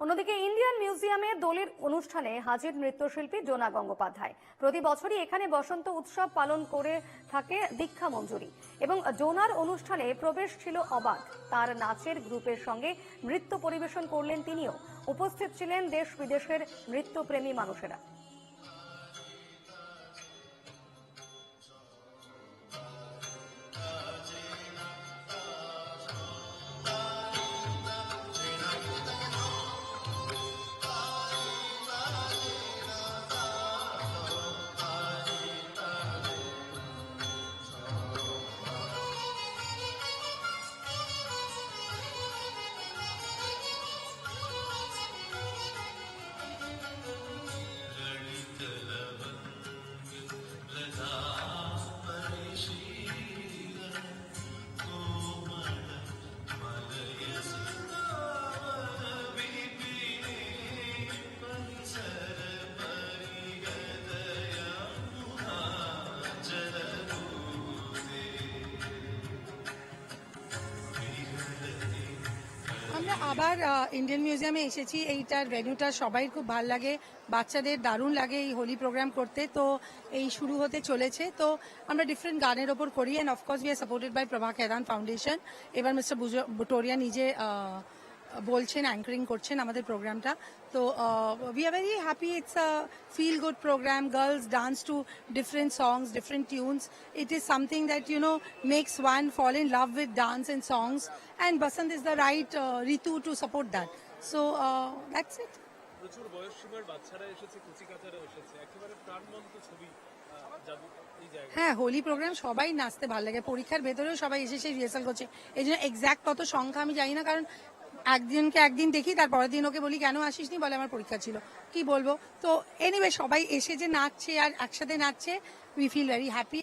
অন্যদিকে ইন্ডিয়ান মিউজিয়ামে দোলের অনুষ্ঠানে হাজির নৃত্যশিল্পী জোনা গঙ্গোপাধ্যায়। প্রতি বছরই এখানে বসন্ত উৎসব পালন করে থাকে দীক্ষা মঞ্জুরি, এবং জোনার অনুষ্ঠানে প্রবেশ ছিল অবাধ। তার নাচের গ্রুপের সঙ্গে নৃত্য পরিবেশন করলেন তিনিও। উপস্থিত ছিলেন দেশ বিদেশের নৃত্যপ্রেমী মানুষেরা। আমরা আবার ইন্ডিয়ান মিউজিয়ামে এসেছি। এইটার ভেন্যুটা সবাই খুব ভালো লাগে, বাচ্চাদের দারুণ লাগে এই হোলি প্রোগ্রাম করতে। তো এই শুরু হতে চলেছে, তো আমরা ডিফারেন্ট গানের ওপর করি, and of course we are supported by Prabha Khaitan foundation. এবার মিস্টার বুটোরিয়া নিজে বলছেন, অ্যাঙ্কারিং করছেন আমাদের প্রোগ্রামটা। তো we are very happy. It's a feel good program. Girls dance to different songs, different tunes. It is something that, you know, makes one fall in love with dance and songs, and Basant is the right Ritu to support that. So that's it. প্রচুর বয়স সীমার বাচ্চারা এসেছে, কুচিকাচারা এসেছে, একেবারে প্রাণবন্ত ছবি এই জায়গায়। হ্যাঁ, হোলি প্রোগ্রাম সবাই নাচতে ভালো লাগে। পরীক্ষার ভেতরেও সবাই এসে রিহার্সাল করছে। এই জন্য এক্স্যাক্ট কত সংখ্যা আমি জানি না, কারণ একদিনকে একদিন দেখি, তার পরের দিন ওকে বলি কেন আসিসনি, বলে আমার পরীক্ষা ছিল, কি বলবো। তো এনিওয়ে সবাই এসে যে নাচছে আর একসাথে নাচছে, উই ফিল ভেরি হ্যাপি।